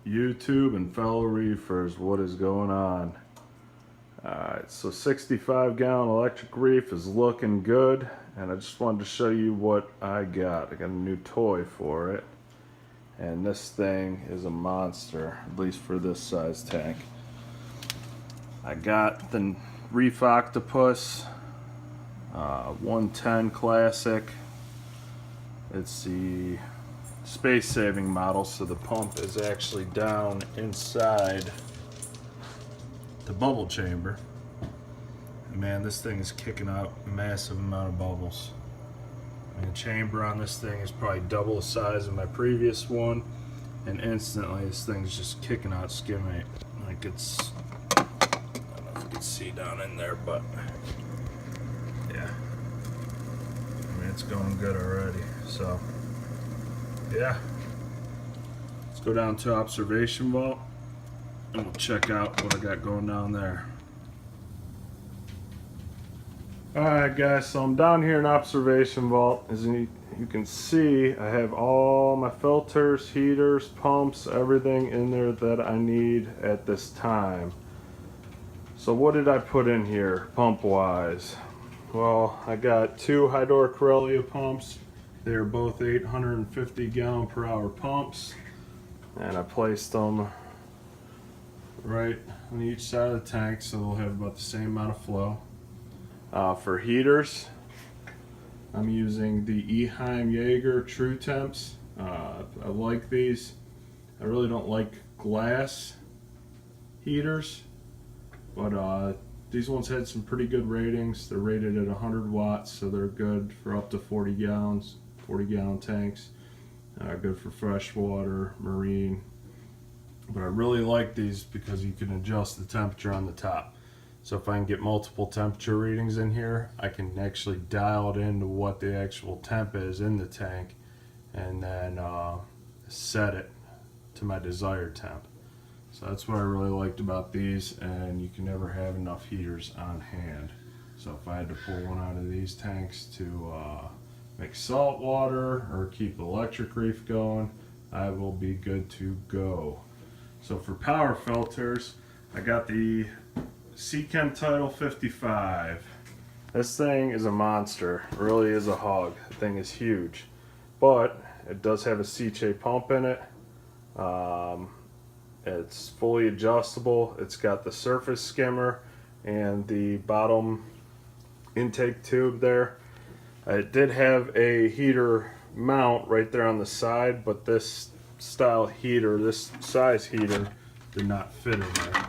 YouTube and fellow reefers, what is going on? Alright, so 65 gallon electric reef is looking good, and I just wanted to show you what I got. I got a new toy for it, and this thing is a monster, at least for this size tank. I got the Reef Octopus 110 Classic. It's the space saving model, so the pump is actually down inside the bubble chamber. And man, this thing is kicking out a massive amount of bubbles. And the chamber on this thing is probably double the size of my previous one, and instantly this thing's just kicking out skimmate. Like it's, I don't know if you can see down in there, but yeah, I mean it's going good already. So yeah, let's go down to observation vault and we'll check out what I got going down there. Alright guys, so I'm down here in observation vault. As you can see, I have all my filters, heaters, pumps, everything in there that I need at this time. So what did I put in here pump wise? Well, I got two Hydora Corellia pumps. They're both 850 gallon per hour pumps, and I placed them right on each side of the tank so they'll have about the same amount of flow. For heaters, I'm using the Eheim Jaeger True Temps. I like these. I really don't like glass heaters, but these ones had some pretty good ratings. They're rated at 100 watts, so they're good for up to 40 gallons. 40 gallon tanks, good for freshwater, marine. But I really like these because you can adjust the temperature on the top. So if I can get multiple temperature readings in here, I can actually dial it into what the actual temp is in the tank, and then set it to my desired temp. So that's what I really liked about these, and you can never have enough heaters on hand. So if I had to pull one out of these tanks to make salt water or keep electric reef going, I will be good to go. So for power filters, I got the Seachem Title 55. This thing is a monster, it really is a hog. The thing is huge, but it does have a C-Chain pump in it. It's fully adjustable. It's got the surface skimmer and the bottom intake tube there. It did have a heater mount right there on the side, but this style heater, this size heater, did not fit in there.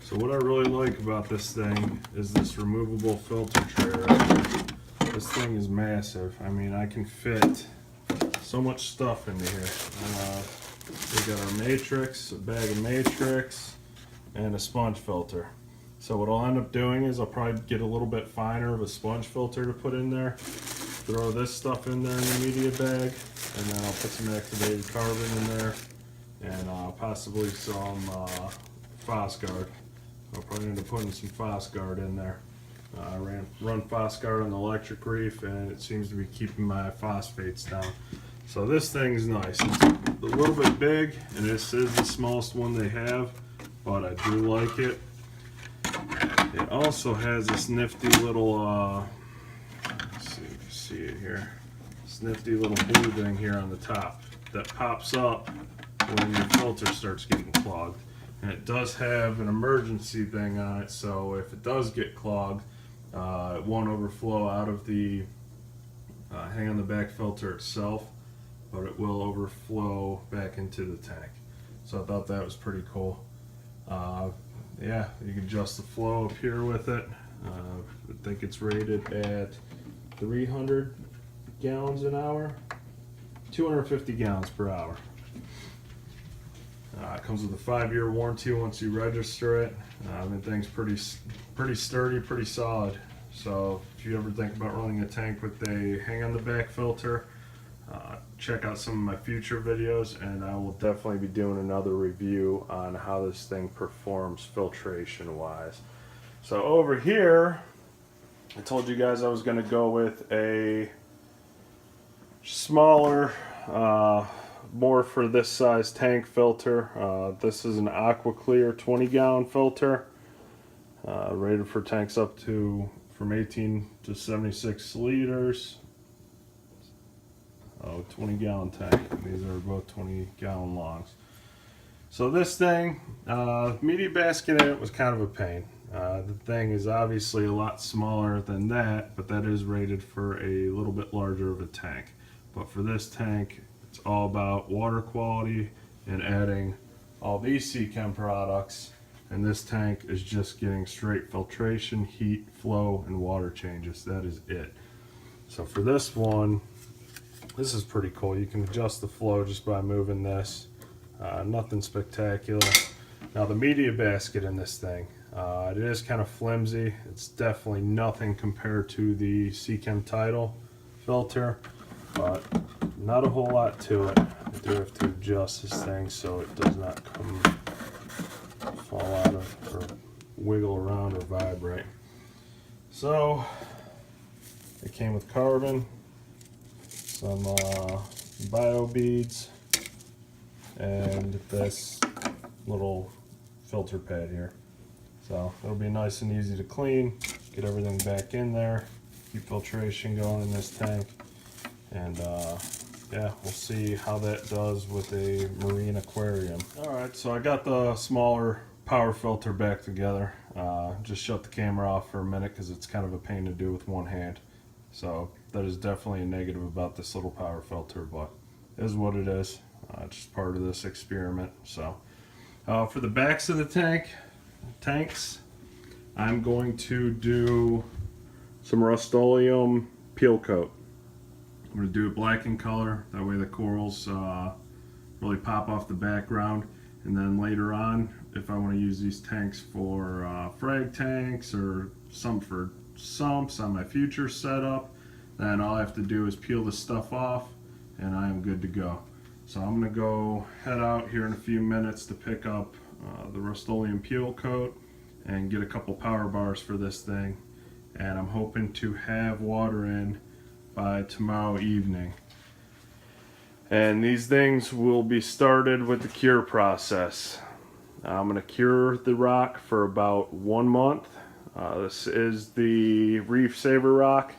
So what I really like about this thing is this removable filter tray right here. This thing is massive. I mean, I can fit so much stuff into here. We got our matrix, a bag of matrix, and a sponge filter. So what I'll end up doing is I'll probably get a little bit finer of a sponge filter to put in there, throw this stuff in there in the media bag, and then I'll put some activated carbon in there, and possibly some Phosguard. I'll probably end up putting some Phosguard in there. I run Phosguard on the electric reef, and it seems to be keeping my phosphates down. So this thing is nice. It's a little bit big, and this is the smallest one they have, but I do like it. It also has this nifty little, let's see if you see it here, this nifty little blue thing here on the top that pops up when your filter starts getting clogged. And it does have an emergency thing on it, so if it does get clogged, it won't overflow out of the hang on the back filter itself, but it will overflow back into the tank. So I thought that was pretty cool. Yeah, you can adjust the flow up here with it. I think it's rated at 300 gallons an hour, 250 gallons per hour. It comes with a 5-year warranty once you register it. The thing's pretty sturdy, pretty solid. So if you ever think about running a tank with a hang on the back filter, check out some of my future videos, and I will definitely be doing another review on how this thing performs filtration wise. So over here, I told you guys I was going to go with a smaller more for this size tank filter. This is an Aqua Clear 20-gallon filter, rated for tanks up to from 18 to 76 liters. 20-gallon tank. These are both 20-gallon longs. So this thing, media basket in it was kind of a pain. The thing is obviously a lot smaller than that, but that is rated for a little bit larger of a tank. But for this tank, it's all about water quality and adding all these Skimmer products. And this tank is just getting straight filtration, heat, flow, and water changes. That is it. So for this one, this is pretty cool. You can adjust the flow just by moving this. Nothing spectacular. Now the media basket in this thing, it is kind of flimsy. It's definitely nothing compared to the Skimmer Tidal filter, but not a whole lot to it. I do have to adjust this thing so it does not fall out of or wiggle around or vibrate. So it came with carbon, some bio beads, and this little filter pad here. So it'll be nice and easy to clean, get everything back in there, keep filtration going in this tank, and yeah, we'll see how that does with a marine aquarium. Alright, so I got the smaller power filter back together. Just shut the camera off for a minute because it's kind of a pain to do with one hand. So that is definitely a negative about this little power filter, but it is what it is. Just part of this experiment. So for the backs of the tanks, I'm going to do some Rust-Oleum peel coat. I'm going to do it black in color, that way the corals really pop off the background. And then later on, if I want to use these tanks for frag tanks or some for sumps on my future setup, then all I have to do is peel this stuff off and I am good to go. So I'm going to go head out here in a few minutes to pick up the Rust-Oleum peel coat and get a couple power bars for this thing. And I'm hoping to have water in by tomorrow evening. And these things will be started with the cure process. I'm going to cure the rock for about 1 month. This is the Reef Saver rock,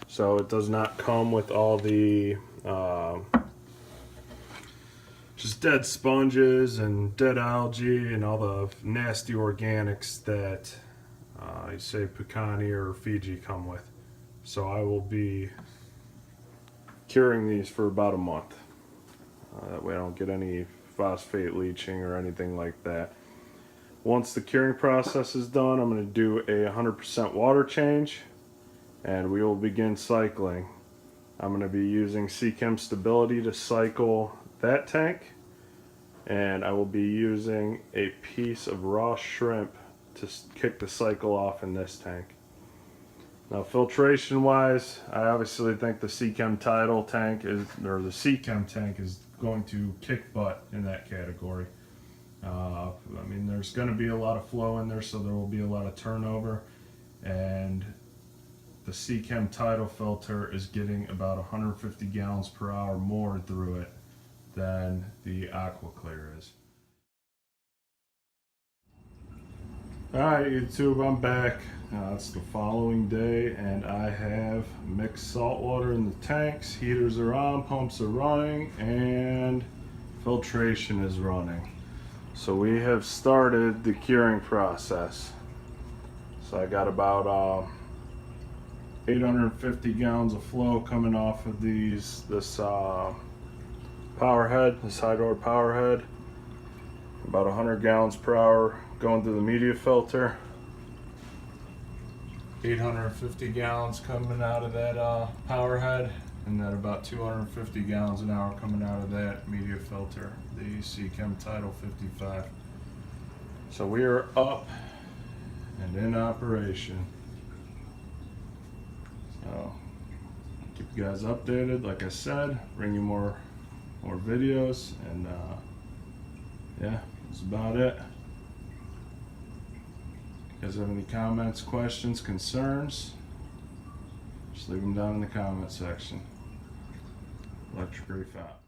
so it does not come with all the just dead sponges and dead algae and all the nasty organics that you say Picani or Fiji come with. So I will be curing these for about a month. That way I don't get any phosphate leaching or anything like that. Once the curing process is done, I'm going to do a 100% water change and we will begin cycling. I'm going to be using Skimmer Stability to cycle that tank, and I will be using a piece of raw shrimp to kick the cycle off in this tank. Now filtration wise, I obviously think the Skimmer Tidal tank is, or the Skimmer tank is going to kick butt in that category. I mean, there's going to be a lot of flow in there, so there will be a lot of turnover, and the Skimmer Tidal filter is getting about 150 gallons per hour more through it than the Aqua Clear is. Alright YouTube, I'm back. It's the following day and I have mixed salt water in the tanks, heaters are on, pumps are running, and filtration is running. So we have started the curing process. So I got about 850 gallons of flow coming off of this power head, this high door power head. About 100 gallons per hour going through the media filter. 850 gallons coming out of that power head, and then about 250 gallons an hour coming out of that media filter, the Skimmer Tidal 55. So we are up and in operation. So keep you guys updated, like I said, bring you more videos, and yeah, that's about it. You guys have any comments, questions, concerns? Just leave them down in the comment section. Electric Reef out.